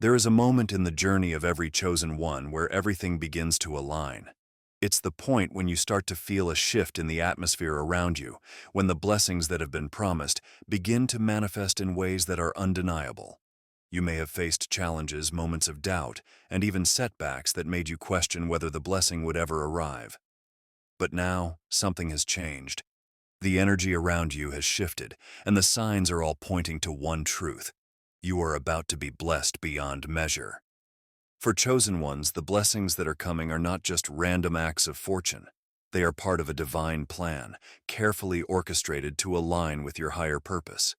There is a moment in the journey of every chosen one where everything begins to align. It's the point when you start to feel a shift in the atmosphere around you, when the blessings that have been promised begin to manifest in ways that are undeniable. You may have faced challenges, moments of doubt, and even setbacks that made you question whether the blessing would ever arrive. But now, something has changed. The energy around you has shifted, and the signs are all pointing to one truth. You are about to be blessed beyond measure. For chosen ones, the blessings that are coming are not just random acts of fortune. They are part of a divine plan, carefully orchestrated to align with your higher purpose.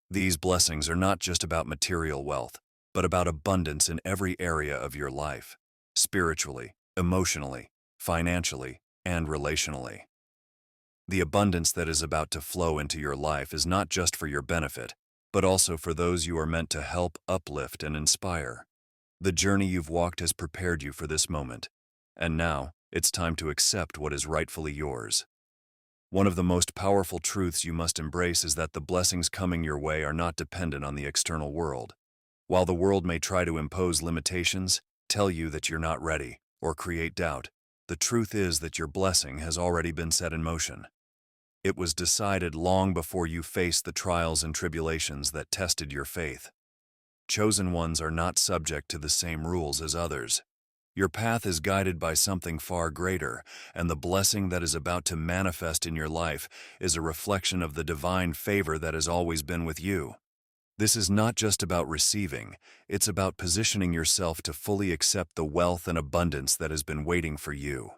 These blessings are not just about material wealth, but about abundance in every area of your life, spiritually, emotionally, financially, and relationally. The abundance that is about to flow into your life is not just for your benefit, but also for those you are meant to help, uplift, and inspire. The journey you've walked has prepared you for this moment, and now it's time to accept what is rightfully yours. One of the most powerful truths you must embrace is that the blessings coming your way are not dependent on the external world. While the world may try to impose limitations, tell you that you're not ready, or create doubt, the truth is that your blessing has already been set in motion. It was decided long before you faced the trials and tribulations that tested your faith. Chosen ones are not subject to the same rules as others. Your path is guided by something far greater, and the blessing that is about to manifest in your life is a reflection of the divine favor that has always been with you. This is not just about receiving, it's about positioning yourself to fully accept the wealth and abundance that has been waiting for you.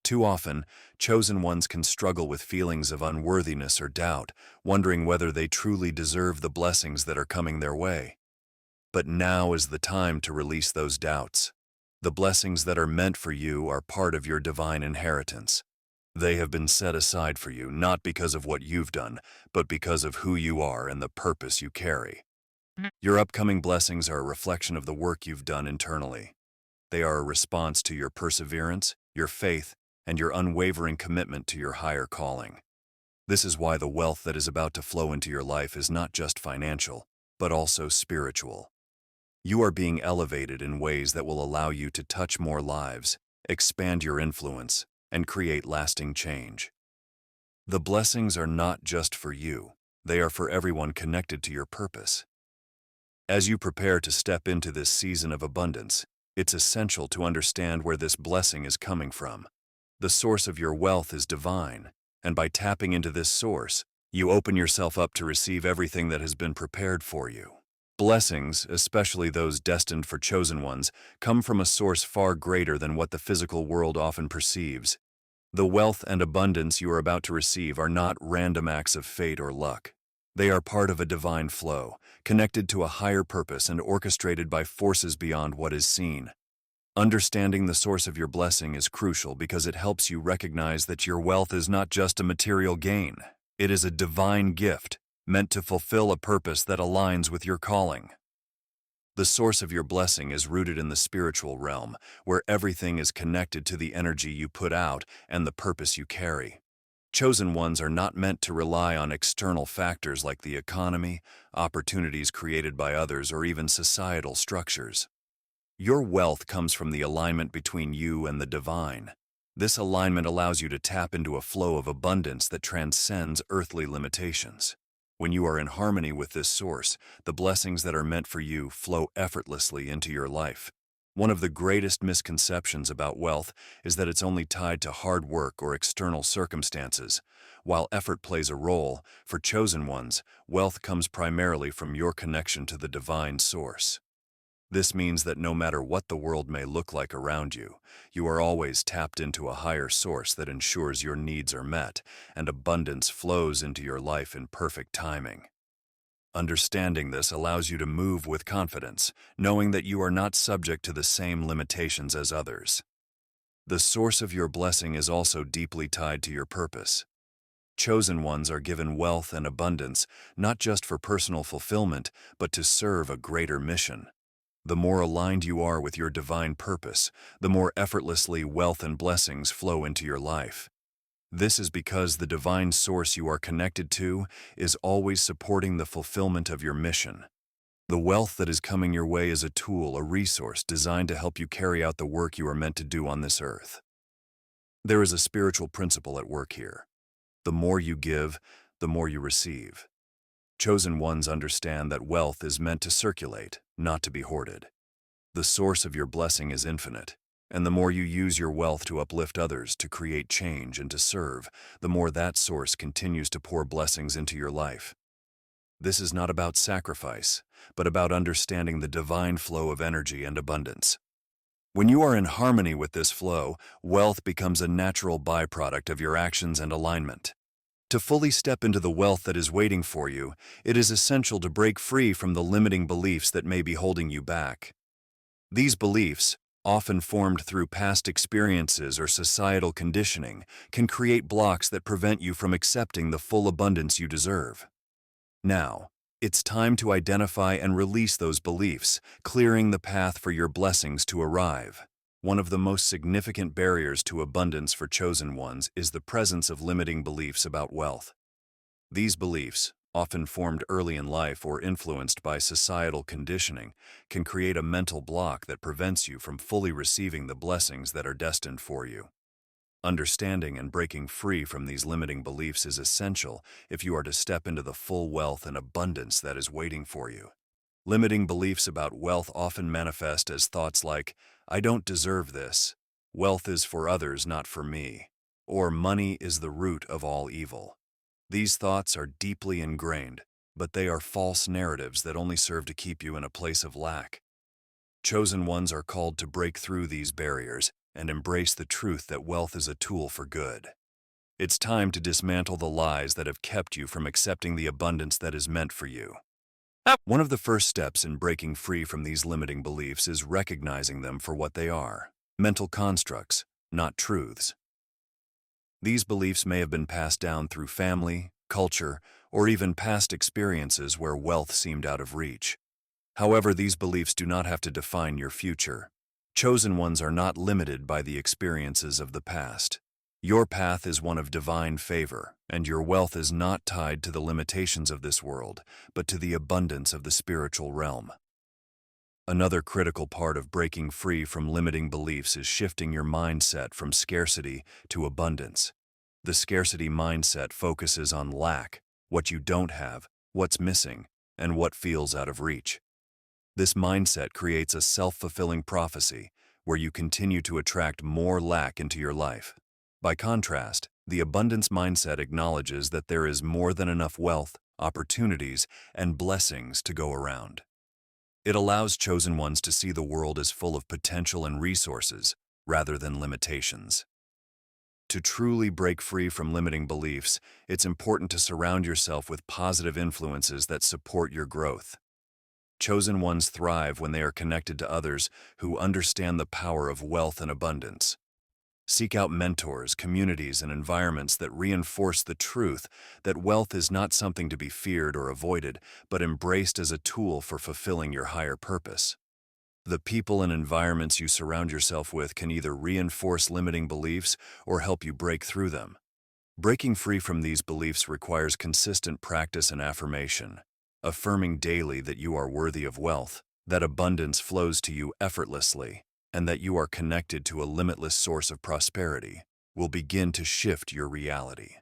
Too often, chosen ones can struggle with feelings of unworthiness or doubt, wondering whether they truly deserve the blessings that are coming their way. But now is the time to release those doubts. The blessings that are meant for you are part of your divine inheritance. They have been set aside for you not because of what you've done, but because of who you are and the purpose you carry. Your upcoming blessings are a reflection of the work you've done internally. They are a response to your perseverance, your faith, and your unwavering commitment to your higher calling. This is why the wealth that is about to flow into your life is not just financial, but also spiritual. You are being elevated in ways that will allow you to touch more lives, expand your influence, and create lasting change. The blessings are not just for you, they are for everyone connected to your purpose. As you prepare to step into this season of abundance, it's essential to understand where this blessing is coming from. The source of your wealth is divine, and by tapping into this source, you open yourself up to receive everything that has been prepared for you. Blessings, especially those destined for chosen ones, come from a source far greater than what the physical world often perceives. The wealth and abundance you are about to receive are not random acts of fate or luck. They are part of a divine flow, connected to a higher purpose and orchestrated by forces beyond what is seen. Understanding the source of your blessing is crucial because it helps you recognize that your wealth is not just a material gain. It is a divine gift, meant to fulfill a purpose that aligns with your calling. The source of your blessing is rooted in the spiritual realm, where everything is connected to the energy you put out and the purpose you carry. Chosen ones are not meant to rely on external factors like the economy, opportunities created by others, or even societal structures. Your wealth comes from the alignment between you and the divine. This alignment allows you to tap into a flow of abundance that transcends earthly limitations. When you are in harmony with this source, the blessings that are meant for you flow effortlessly into your life. One of the greatest misconceptions about wealth is that it's only tied to hard work or external circumstances. While effort plays a role, for chosen ones, wealth comes primarily from your connection to the divine source. This means that no matter what the world may look like around you, you are always tapped into a higher source that ensures your needs are met and abundance flows into your life in perfect timing. Understanding this allows you to move with confidence, knowing that you are not subject to the same limitations as others. The source of your blessing is also deeply tied to your purpose. Chosen ones are given wealth and abundance not just for personal fulfillment, but to serve a greater mission. The more aligned you are with your divine purpose, the more effortlessly wealth and blessings flow into your life. This is because the divine source you are connected to is always supporting the fulfillment of your mission. The wealth that is coming your way is a tool, a resource designed to help you carry out the work you are meant to do on this earth. There is a spiritual principle at work here. The more you give, the more you receive. Chosen ones understand that wealth is meant to circulate, not to be hoarded. The source of your blessing is infinite, and the more you use your wealth to uplift others, to create change, and to serve, the more that source continues to pour blessings into your life. This is not about sacrifice, but about understanding the divine flow of energy and abundance. When you are in harmony with this flow, wealth becomes a natural byproduct of your actions and alignment. To fully step into the wealth that is waiting for you, it is essential to break free from the limiting beliefs that may be holding you back. These beliefs, often formed through past experiences or societal conditioning, can create blocks that prevent you from accepting the full abundance you deserve. Now, it's time to identify and release those beliefs, clearing the path for your blessings to arrive. One of the most significant barriers to abundance for chosen ones is the presence of limiting beliefs about wealth. These beliefs, often formed early in life or influenced by societal conditioning, can create a mental block that prevents you from fully receiving the blessings that are destined for you. Understanding and breaking free from these limiting beliefs is essential if you are to step into the full wealth and abundance that is waiting for you. Limiting beliefs about wealth often manifest as thoughts like, "I don't deserve this," "Wealth is for others, not for me," or "Money is the root of all evil." These thoughts are deeply ingrained, but they are false narratives that only serve to keep you in a place of lack. Chosen ones are called to break through these barriers and embrace the truth that wealth is a tool for good. It's time to dismantle the lies that have kept you from accepting the abundance that is meant for you. One of the first steps in breaking free from these limiting beliefs is recognizing them for what they are: mental constructs, not truths. These beliefs may have been passed down through family, culture, or even past experiences where wealth seemed out of reach. However, these beliefs do not have to define your future. Chosen ones are not limited by the experiences of the past. Your path is one of divine favor, and your wealth is not tied to the limitations of this world, but to the abundance of the spiritual realm. Another critical part of breaking free from limiting beliefs is shifting your mindset from scarcity to abundance. The scarcity mindset focuses on lack, what you don't have, what's missing, and what feels out of reach. This mindset creates a self-fulfilling prophecy where you continue to attract more lack into your life. By contrast, the abundance mindset acknowledges that there is more than enough wealth, opportunities, and blessings to go around. It allows chosen ones to see the world as full of potential and resources, rather than limitations. To truly break free from limiting beliefs, it's important to surround yourself with positive influences that support your growth. Chosen ones thrive when they are connected to others who understand the power of wealth and abundance. Seek out mentors, communities, and environments that reinforce the truth that wealth is not something to be feared or avoided, but embraced as a tool for fulfilling your higher purpose. The people and environments you surround yourself with can either reinforce limiting beliefs or help you break through them. Breaking free from these beliefs requires consistent practice and affirmation. Affirming daily that you are worthy of wealth, that abundance flows to you effortlessly, and that you are connected to a limitless source of prosperity, will begin to shift your reality.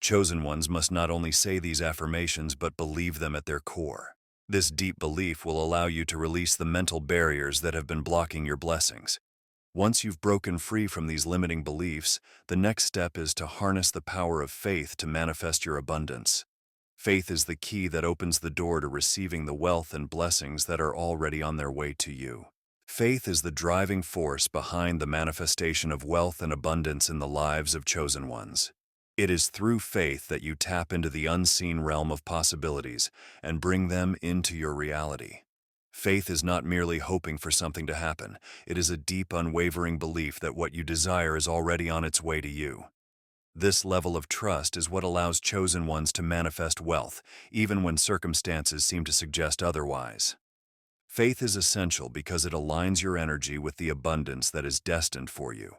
Chosen ones must not only say these affirmations but believe them at their core. This deep belief will allow you to release the mental barriers that have been blocking your blessings. Once you've broken free from these limiting beliefs, the next step is to harness the power of faith to manifest your abundance. Faith is the key that opens the door to receiving the wealth and blessings that are already on their way to you. Faith is the driving force behind the manifestation of wealth and abundance in the lives of chosen ones. It is through faith that you tap into the unseen realm of possibilities and bring them into your reality. Faith is not merely hoping for something to happen. It is a deep, unwavering belief that what you desire is already on its way to you. This level of trust is what allows chosen ones to manifest wealth, even when circumstances seem to suggest otherwise. Faith is essential because it aligns your energy with the abundance that is destined for you.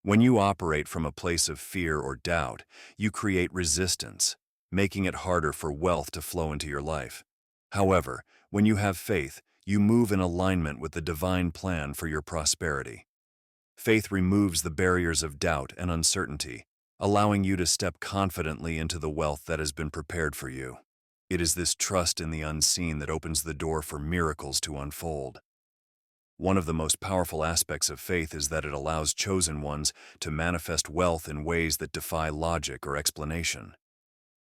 When you operate from a place of fear or doubt, you create resistance, making it harder for wealth to flow into your life. However, When you have faith, you move in alignment with the divine plan for your prosperity. Faith removes the barriers of doubt and uncertainty, allowing you to step confidently into the wealth that has been prepared for you. It is this trust in the unseen that opens the door for miracles to unfold. One of the most powerful aspects of faith is that it allows chosen ones to manifest wealth in ways that defy logic or explanation.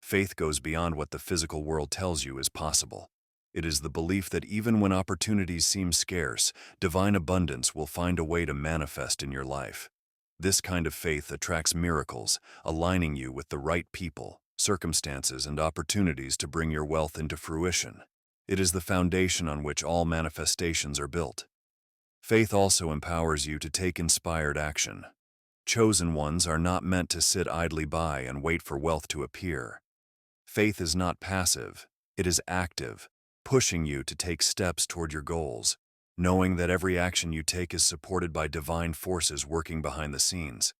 Faith goes beyond what the physical world tells you is possible. It is the belief that even when opportunities seem scarce, divine abundance will find a way to manifest in your life. This kind of faith attracts miracles, aligning you with the right people, circumstances, and opportunities to bring your wealth into fruition. It is the foundation on which all manifestations are built. Faith also empowers you to take inspired action. Chosen ones are not meant to sit idly by and wait for wealth to appear. Faith is not passive, it is active, pushing you to take steps toward your goals, knowing that every action you take is supported by divine forces working behind the scenes.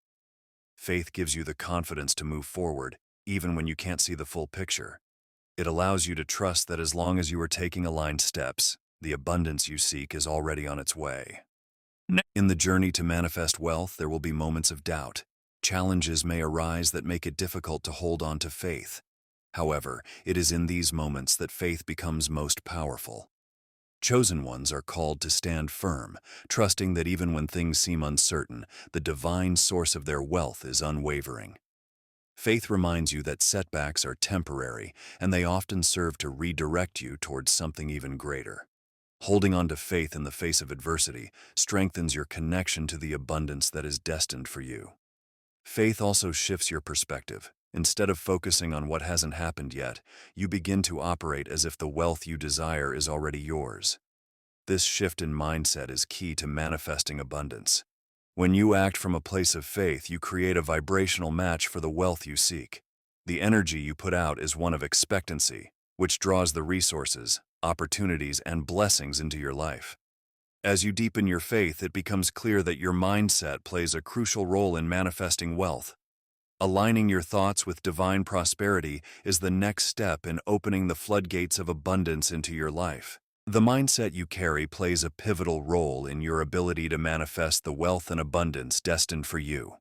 Faith gives you the confidence to move forward, even when you can't see the full picture. It allows you to trust that as long as you are taking aligned steps, the abundance you seek is already on its way. In the journey to manifest wealth, there will be moments of doubt. Challenges may arise that make it difficult to hold on to faith. However, it is in these moments that faith becomes most powerful. Chosen ones are called to stand firm, trusting that even when things seem uncertain, the divine source of their wealth is unwavering. Faith reminds you that setbacks are temporary, and they often serve to redirect you towards something even greater. Holding on to faith in the face of adversity strengthens your connection to the abundance that is destined for you. Faith also shifts your perspective. Instead of focusing on what hasn't happened yet, you begin to operate as if the wealth you desire is already yours. This shift in mindset is key to manifesting abundance. When you act from a place of faith, you create a vibrational match for the wealth you seek. The energy you put out is one of expectancy, which draws the resources, opportunities, and blessings into your life. As you deepen your faith, it becomes clear that your mindset plays a crucial role in manifesting wealth. Aligning your thoughts with divine prosperity is the next step in opening the floodgates of abundance into your life. The mindset you carry plays a pivotal role in your ability to manifest the wealth and abundance destined for you.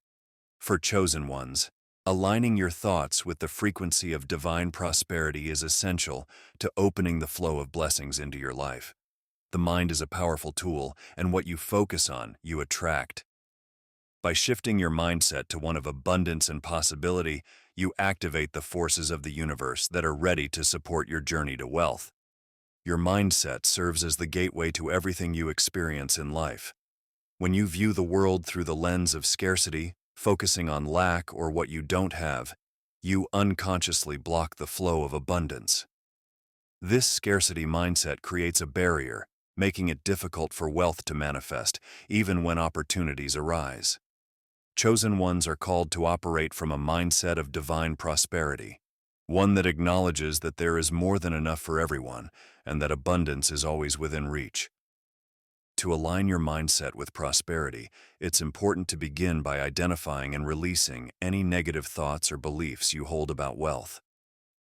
For chosen ones, aligning your thoughts with the frequency of divine prosperity is essential to opening the flow of blessings into your life. The mind is a powerful tool, and what you focus on, you attract. By shifting your mindset to one of abundance and possibility, you activate the forces of the universe that are ready to support your journey to wealth. Your mindset serves as the gateway to everything you experience in life. When you view the world through the lens of scarcity, focusing on lack or what you don't have, you unconsciously block the flow of abundance. This scarcity mindset creates a barrier, making it difficult for wealth to manifest, even when opportunities arise. Chosen ones are called to operate from a mindset of divine prosperity, one that acknowledges that there is more than enough for everyone and that abundance is always within reach. To align your mindset with prosperity, it's important to begin by identifying and releasing any negative thoughts or beliefs you hold about wealth.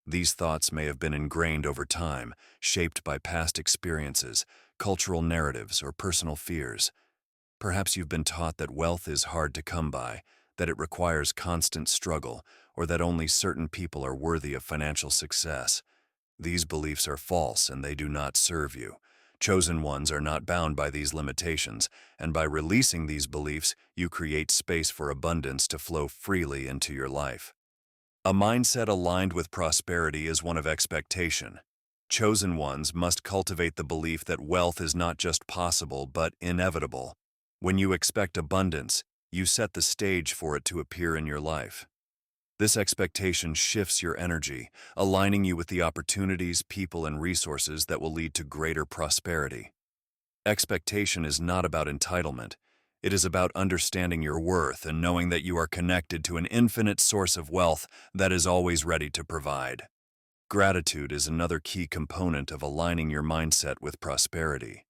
These thoughts may have been ingrained over time, shaped by past experiences, cultural narratives, or personal fears. Perhaps you've been taught that wealth is hard to come by, that it requires constant struggle, or that only certain people are worthy of financial success. These beliefs are false and they do not serve you. Chosen ones are not bound by these limitations, and by releasing these beliefs, you create space for abundance to flow freely into your life. A mindset aligned with prosperity is one of expectation. Chosen ones must cultivate the belief that wealth is not just possible but inevitable. When you expect abundance, you set the stage for it to appear in your life. This expectation shifts your energy, aligning you with the opportunities, people, and resources that will lead to greater prosperity. Expectation is not about entitlement. It is about understanding your worth and knowing that you are connected to an infinite source of wealth that is always ready to provide. Gratitude is another key component of aligning your mindset with prosperity.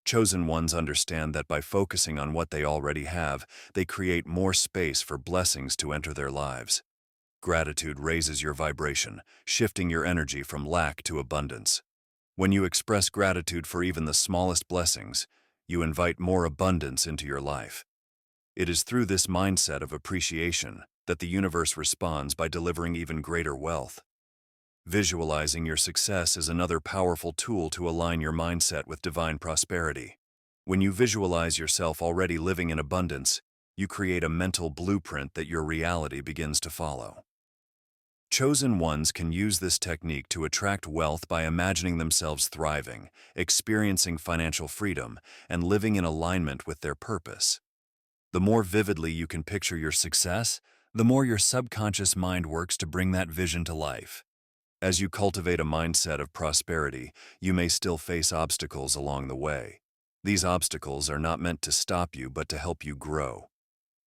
Chosen ones understand that by focusing on what they already have, they create more space for blessings to enter their lives. Gratitude raises your vibration, shifting your energy from lack to abundance. When you express gratitude for even the smallest blessings, you invite more abundance into your life. It is through this mindset of appreciation that the universe responds by delivering even greater wealth. Visualizing your success is another powerful tool to align your mindset with divine prosperity. When you visualize yourself already living in abundance, you create a mental blueprint that your reality begins to follow. Chosen ones can use this technique to attract wealth by imagining themselves thriving, experiencing financial freedom, and living in alignment with their purpose. The more vividly you can picture your success, the more your subconscious mind works to bring that vision to life. As you cultivate a mindset of prosperity, you may still face obstacles along the way. These obstacles are not meant to stop you, but to help you grow.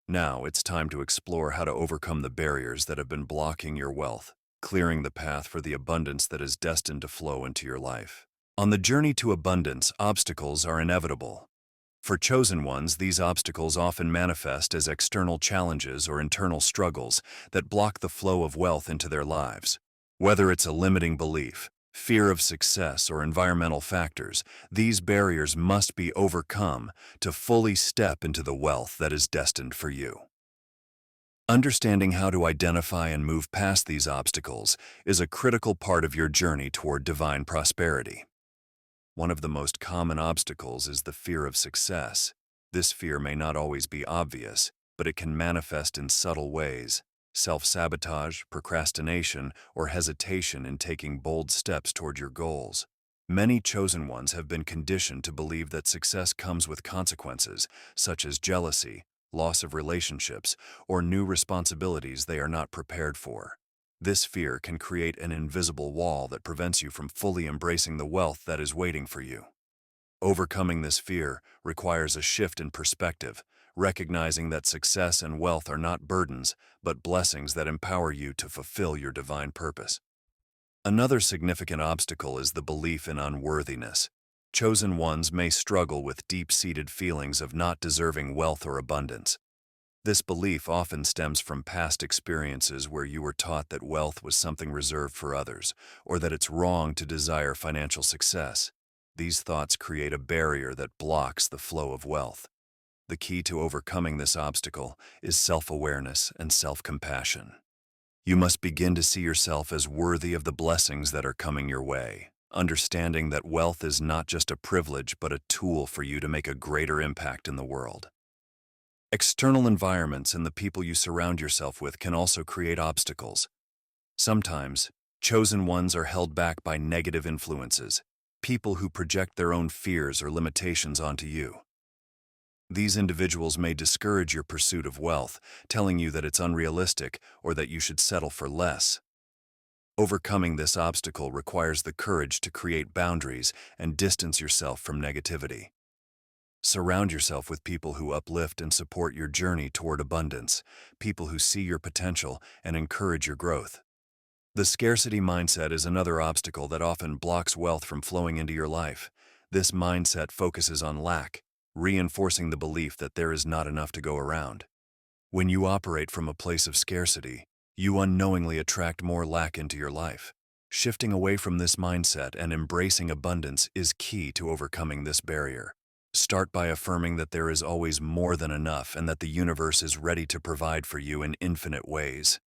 Now it's time to explore how to overcome the barriers that have been blocking your wealth, clearing the path for the abundance that is destined to flow into your life. On the journey to abundance, obstacles are inevitable. For chosen ones, these obstacles often manifest as external challenges or internal struggles that block the flow of wealth into their lives. Whether it's a limiting belief, fear of success, or environmental factors, these barriers must be overcome to fully step into the wealth that is destined for you. Understanding how to identify and move past these obstacles is a critical part of your journey toward divine prosperity. One of the most common obstacles is the fear of success. This fear may not always be obvious, but it can manifest in subtle ways. Self-sabotage, procrastination, or hesitation in taking bold steps toward your goals. Many chosen ones have been conditioned to believe that success comes with consequences, such as jealousy, loss of relationships, or new responsibilities they are not prepared for. This fear can create an invisible wall that prevents you from fully embracing the wealth that is waiting for you. Overcoming this fear requires a shift in perspective, recognizing that success and wealth are not burdens, but blessings that empower you to fulfill your divine purpose. Another significant obstacle is the belief in unworthiness. Chosen ones may struggle with deep-seated feelings of not deserving wealth or abundance. This belief often stems from past experiences where you were taught that wealth was something reserved for others, or that it's wrong to desire financial success. These thoughts create a barrier that blocks the flow of wealth. The key to overcoming this obstacle is self-awareness and self-compassion. You must begin to see yourself as worthy of the blessings that are coming your way, understanding that wealth is not just a privilege but a tool for you to make a greater impact in the world. External environments and the people you surround yourself with can also create obstacles. Sometimes, chosen ones are held back by negative influences, people who project their own fears or limitations onto you. These individuals may discourage your pursuit of wealth, telling you that it's unrealistic or that you should settle for less. Overcoming this obstacle requires the courage to create boundaries and distance yourself from negativity. Surround yourself with people who uplift and support your journey toward abundance, people who see your potential and encourage your growth. The scarcity mindset is another obstacle that often blocks wealth from flowing into your life. This mindset focuses on lack, reinforcing the belief that there is not enough to go around. When you operate from a place of scarcity, you unknowingly attract more lack into your life. Shifting away from this mindset and embracing abundance is key to overcoming this barrier. Start by affirming that there is always more than enough and that the universe is ready to provide for you in infinite ways.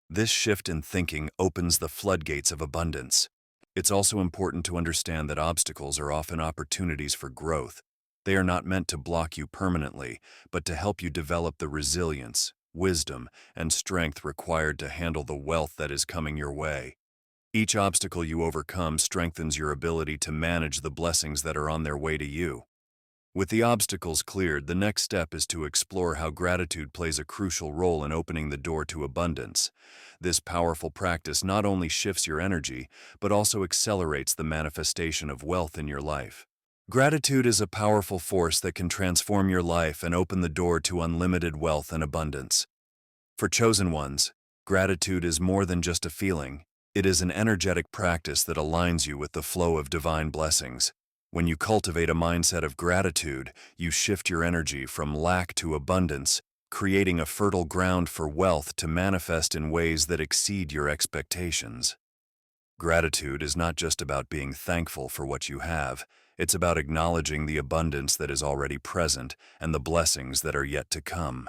This shift in thinking opens the floodgates of abundance. It's also important to understand that obstacles are often opportunities for growth. They are not meant to block you permanently, but to help you develop the resilience, wisdom, and strength required to handle the wealth that is coming your way. Each obstacle you overcome strengthens your ability to manage the blessings that are on their way to you. With the obstacles cleared, the next step is to explore how gratitude plays a crucial role in opening the door to abundance. This powerful practice not only shifts your energy, but also accelerates the manifestation of wealth in your life. Gratitude is a powerful force that can transform your life and open the door to unlimited wealth and abundance. For chosen ones, gratitude is more than just a feeling. It is an energetic practice that aligns you with the flow of divine blessings. When you cultivate a mindset of gratitude, you shift your energy from lack to abundance, creating a fertile ground for wealth to manifest in ways that exceed your expectations. Gratitude is not just about being thankful for what you have, it's about acknowledging the abundance that is already present and the blessings that are yet to come.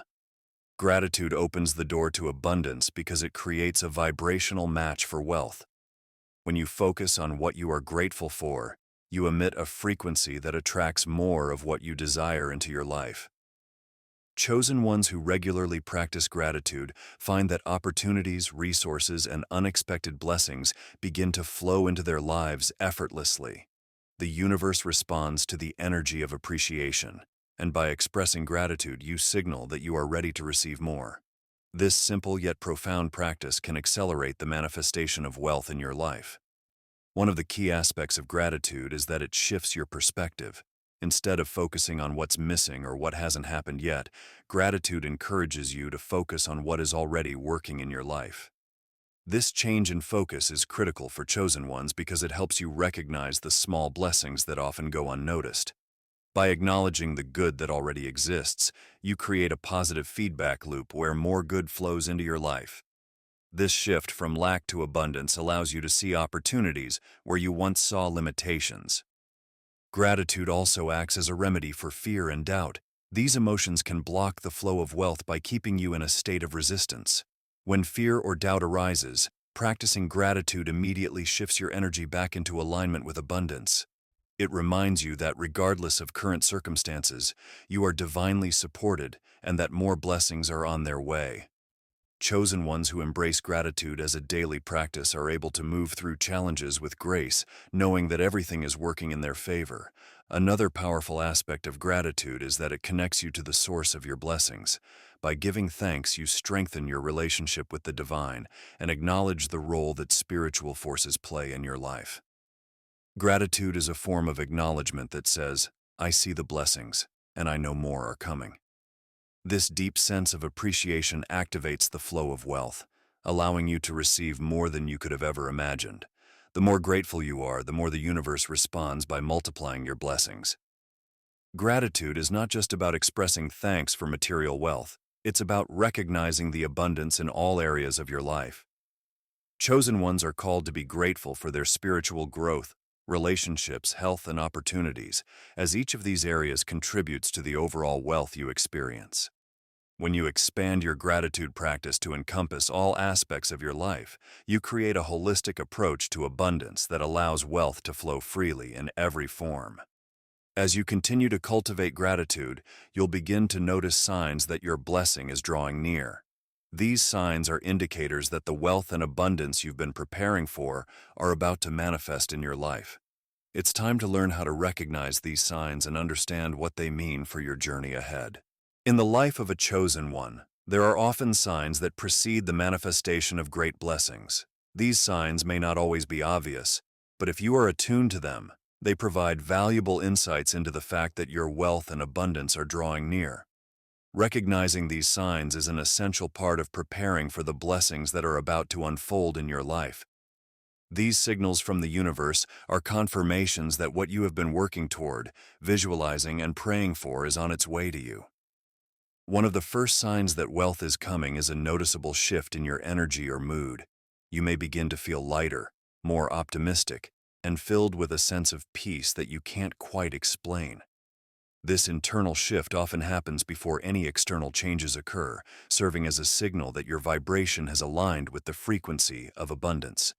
Gratitude opens the door to abundance because it creates a vibrational match for wealth. When you focus on what you are grateful for, you emit a frequency that attracts more of what you desire into your life. Chosen ones who regularly practice gratitude find that opportunities, resources, and unexpected blessings begin to flow into their lives effortlessly. The universe responds to the energy of appreciation, and by expressing gratitude, you signal that you are ready to receive more. This simple yet profound practice can accelerate the manifestation of wealth in your life. One of the key aspects of gratitude is that it shifts your perspective. Instead of focusing on what's missing or what hasn't happened yet, gratitude encourages you to focus on what is already working in your life. This change in focus is critical for chosen ones because it helps you recognize the small blessings that often go unnoticed. By acknowledging the good that already exists, you create a positive feedback loop where more good flows into your life. This shift from lack to abundance allows you to see opportunities where you once saw limitations. Gratitude also acts as a remedy for fear and doubt. These emotions can block the flow of wealth by keeping you in a state of resistance. When fear or doubt arises, practicing gratitude immediately shifts your energy back into alignment with abundance. It reminds you that regardless of current circumstances, you are divinely supported and that more blessings are on their way. Chosen ones who embrace gratitude as a daily practice are able to move through challenges with grace, knowing that everything is working in their favor. Another powerful aspect of gratitude is that it connects you to the source of your blessings. By giving thanks, you strengthen your relationship with the divine and acknowledge the role that spiritual forces play in your life. Gratitude is a form of acknowledgement that says, "I see the blessings, and I know more are coming." This deep sense of appreciation activates the flow of wealth, allowing you to receive more than you could have ever imagined. The more grateful you are, the more the universe responds by multiplying your blessings. Gratitude is not just about expressing thanks for material wealth, it's about recognizing the abundance in all areas of your life. Chosen ones are called to be grateful for their spiritual growth, relationships, health, and opportunities, as each of these areas contributes to the overall wealth you experience. When you expand your gratitude practice to encompass all aspects of your life, you create a holistic approach to abundance that allows wealth to flow freely in every form. As you continue to cultivate gratitude, you'll begin to notice signs that your blessing is drawing near. These signs are indicators that the wealth and abundance you've been preparing for are about to manifest in your life. It's time to learn how to recognize these signs and understand what they mean for your journey ahead. In the life of a chosen one, there are often signs that precede the manifestation of great blessings. These signs may not always be obvious, but if you are attuned to them, they provide valuable insights into the fact that your wealth and abundance are drawing near. Recognizing these signs is an essential part of preparing for the blessings that are about to unfold in your life. These signals from the universe are confirmations that what you have been working toward, visualizing, and praying for is on its way to you. One of the first signs that wealth is coming is a noticeable shift in your energy or mood. You may begin to feel lighter, more optimistic, and filled with a sense of peace that you can't quite explain. This internal shift often happens before any external changes occur, serving as a signal that your vibration has aligned with the frequency of abundance.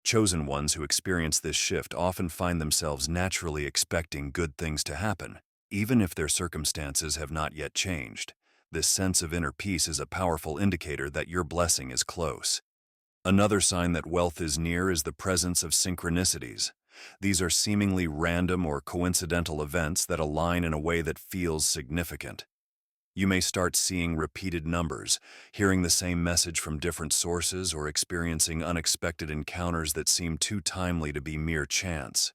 Chosen ones who experience this shift often find themselves naturally expecting good things to happen, even if their circumstances have not yet changed. This sense of inner peace is a powerful indicator that your blessing is close. Another sign that wealth is near is the presence of synchronicities. These are seemingly random or coincidental events that align in a way that feels significant. You may start seeing repeated numbers, hearing the same message from different sources, or experiencing unexpected encounters that seem too timely to be mere chance.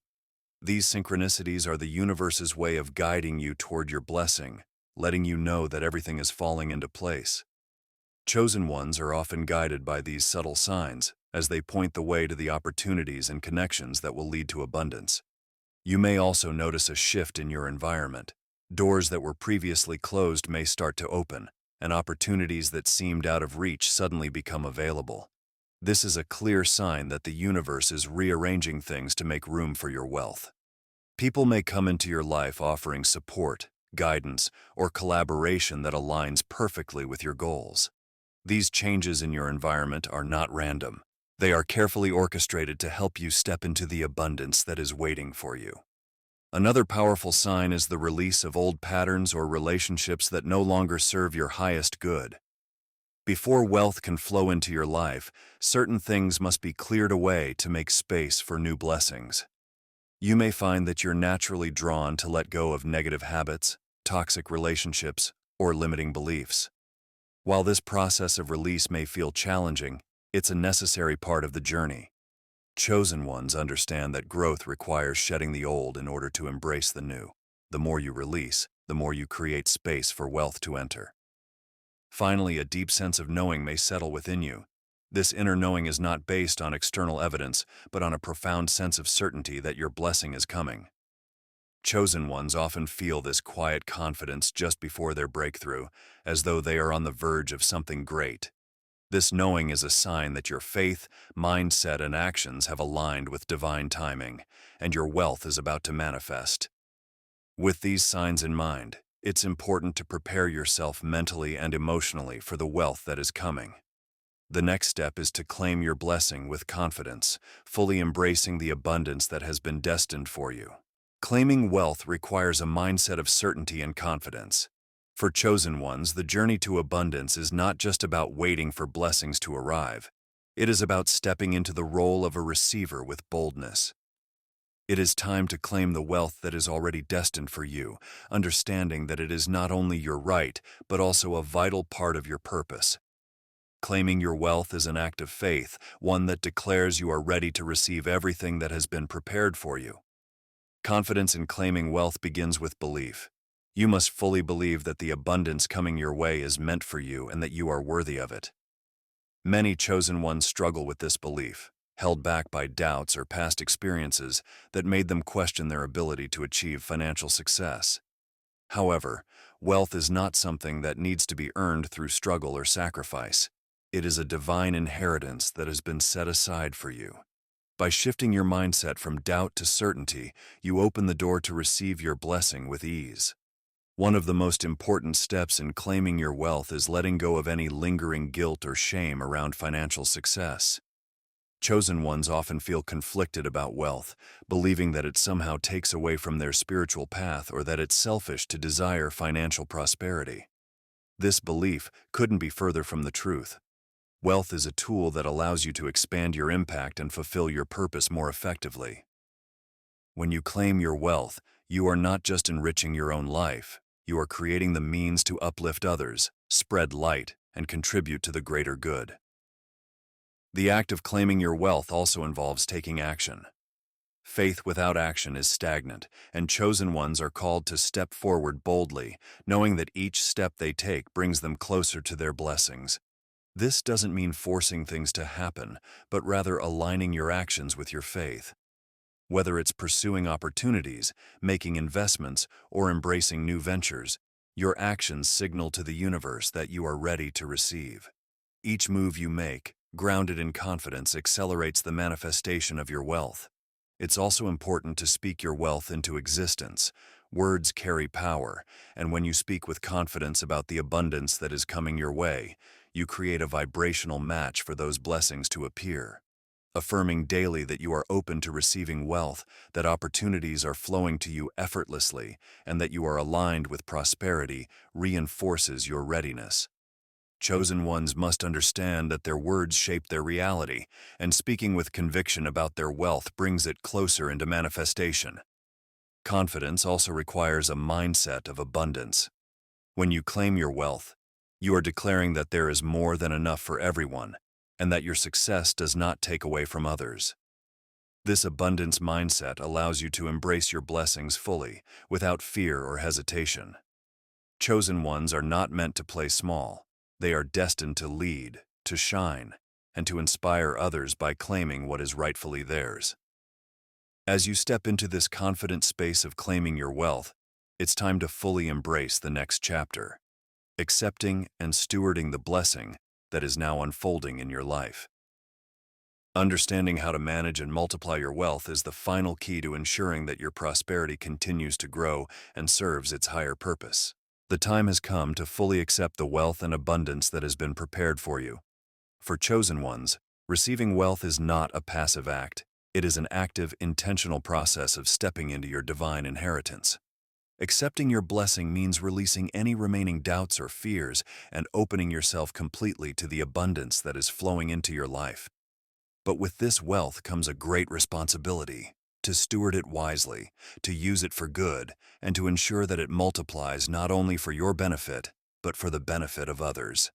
These synchronicities are the universe's way of guiding you toward your blessing, letting you know that everything is falling into place. Chosen ones are often guided by these subtle signs, as they point the way to the opportunities and connections that will lead to abundance. You may also notice a shift in your environment. Doors that were previously closed may start to open, and opportunities that seemed out of reach suddenly become available. This is a clear sign that the universe is rearranging things to make room for your wealth. People may come into your life offering support, guidance, or collaboration that aligns perfectly with your goals. These changes in your environment are not random. They are carefully orchestrated to help you step into the abundance that is waiting for you. Another powerful sign is the release of old patterns or relationships that no longer serve your highest good. Before wealth can flow into your life, certain things must be cleared away to make space for new blessings. You may find that you're naturally drawn to let go of negative habits, toxic relationships, or limiting beliefs. While this process of release may feel challenging, it's a necessary part of the journey. Chosen ones understand that growth requires shedding the old in order to embrace the new. The more you release, the more you create space for wealth to enter. Finally, a deep sense of knowing may settle within you. This inner knowing is not based on external evidence, but on a profound sense of certainty that your blessing is coming. Chosen ones often feel this quiet confidence just before their breakthrough, as though they are on the verge of something great. This knowing is a sign that your faith, mindset, and actions have aligned with divine timing, and your wealth is about to manifest. With these signs in mind, it's important to prepare yourself mentally and emotionally for the wealth that is coming. The next step is to claim your blessing with confidence, fully embracing the abundance that has been destined for you. Claiming wealth requires a mindset of certainty and confidence. For chosen ones, the journey to abundance is not just about waiting for blessings to arrive. It is about stepping into the role of a receiver with boldness. It is time to claim the wealth that is already destined for you, understanding that it is not only your right, but also a vital part of your purpose. Claiming your wealth is an act of faith, one that declares you are ready to receive everything that has been prepared for you. Confidence in claiming wealth begins with belief. You must fully believe that the abundance coming your way is meant for you and that you are worthy of it. Many chosen ones struggle with this belief, held back by doubts or past experiences that made them question their ability to achieve financial success. However, wealth is not something that needs to be earned through struggle or sacrifice. It is a divine inheritance that has been set aside for you. By shifting your mindset from doubt to certainty, you open the door to receive your blessing with ease. One of the most important steps in claiming your wealth is letting go of any lingering guilt or shame around financial success. Chosen ones often feel conflicted about wealth, believing that it somehow takes away from their spiritual path or that it's selfish to desire financial prosperity. This belief couldn't be further from the truth. Wealth is a tool that allows you to expand your impact and fulfill your purpose more effectively. When you claim your wealth, you are not just enriching your own life. You are creating the means to uplift others, spread light, and contribute to the greater good. The act of claiming your wealth also involves taking action. Faith without action is stagnant, and chosen ones are called to step forward boldly, knowing that each step they take brings them closer to their blessings. This doesn't mean forcing things to happen, but rather aligning your actions with your faith. Whether it's pursuing opportunities, making investments, or embracing new ventures, your actions signal to the universe that you are ready to receive. Each move you make, grounded in confidence, accelerates the manifestation of your wealth. It's also important to speak your wealth into existence. Words carry power, and when you speak with confidence about the abundance that is coming your way, you create a vibrational match for those blessings to appear. Affirming daily that you are open to receiving wealth, that opportunities are flowing to you effortlessly, and that you are aligned with prosperity reinforces your readiness. Chosen ones must understand that their words shape their reality, and speaking with conviction about their wealth brings it closer into manifestation. Confidence also requires a mindset of abundance. When you claim your wealth, you are declaring that there is more than enough for everyone, and that your success does not take away from others. This abundance mindset allows you to embrace your blessings fully, without fear or hesitation. Chosen ones are not meant to play small. They are destined to lead, to shine, and to inspire others by claiming what is rightfully theirs. As you step into this confident space of claiming your wealth, it's time to fully embrace the next chapter, accepting and stewarding the blessing that is now unfolding in your life. Understanding how to manage and multiply your wealth is the final key to ensuring that your prosperity continues to grow and serves its higher purpose. The time has come to fully accept the wealth and abundance that has been prepared for you. For chosen ones, receiving wealth is not a passive act. It is an active, intentional process of stepping into your divine inheritance. Accepting your blessing means releasing any remaining doubts or fears and opening yourself completely to the abundance that is flowing into your life. But with this wealth comes a great responsibility to steward it wisely, to use it for good, and to ensure that it multiplies not only for your benefit, but for the benefit of others.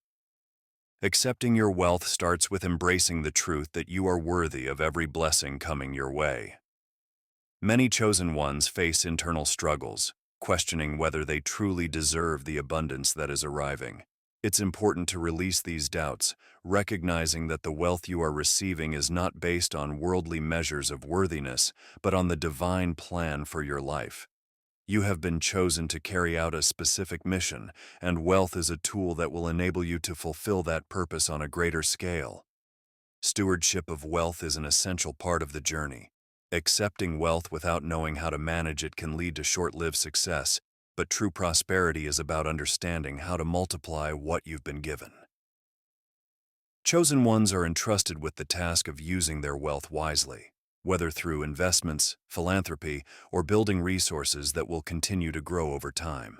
Accepting your wealth starts with embracing the truth that you are worthy of every blessing coming your way. Many chosen ones face internal struggles, questioning whether they truly deserve the abundance that is arriving. It's important to release these doubts, recognizing that the wealth you are receiving is not based on worldly measures of worthiness, but on the divine plan for your life. You have been chosen to carry out a specific mission, and wealth is a tool that will enable you to fulfill that purpose on a greater scale. Stewardship of wealth is an essential part of the journey. Accepting wealth without knowing how to manage it can lead to short-lived success, but true prosperity is about understanding how to multiply what you've been given. Chosen ones are entrusted with the task of using their wealth wisely, whether through investments, philanthropy, or building resources that will continue to grow over time.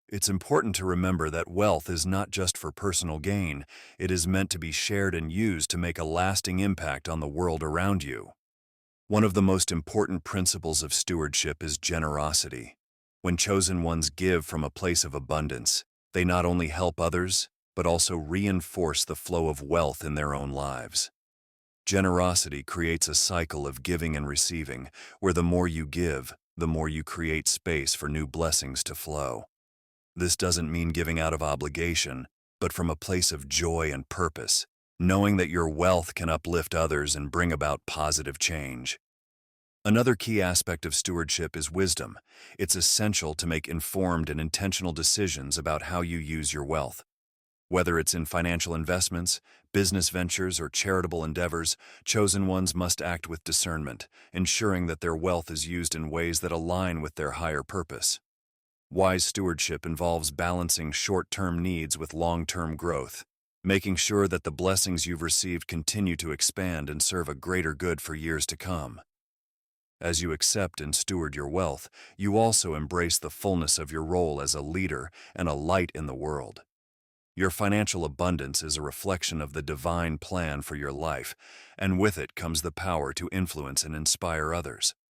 It's important to remember that wealth is not just for personal gain, it is meant to be shared and used to make a lasting impact on the world around you. One of the most important principles of stewardship is generosity. When chosen ones give from a place of abundance, they not only help others, but also reinforce the flow of wealth in their own lives. Generosity creates a cycle of giving and receiving, where the more you give, the more you create space for new blessings to flow. This doesn't mean giving out of obligation, but from a place of joy and purpose, knowing that your wealth can uplift others and bring about positive change. Another key aspect of stewardship is wisdom. It's essential to make informed and intentional decisions about how you use your wealth. Whether it's in financial investments, business ventures, or charitable endeavors, chosen ones must act with discernment, ensuring that their wealth is used in ways that align with their higher purpose. Wise stewardship involves balancing short-term needs with long-term growth, making sure that the blessings you've received continue to expand and serve a greater good for years to come. As you accept and steward your wealth, you also embrace the fullness of your role as a leader and a light in the world. Your financial abundance is a reflection of the divine plan for your life, and with it comes the power to influence and inspire others.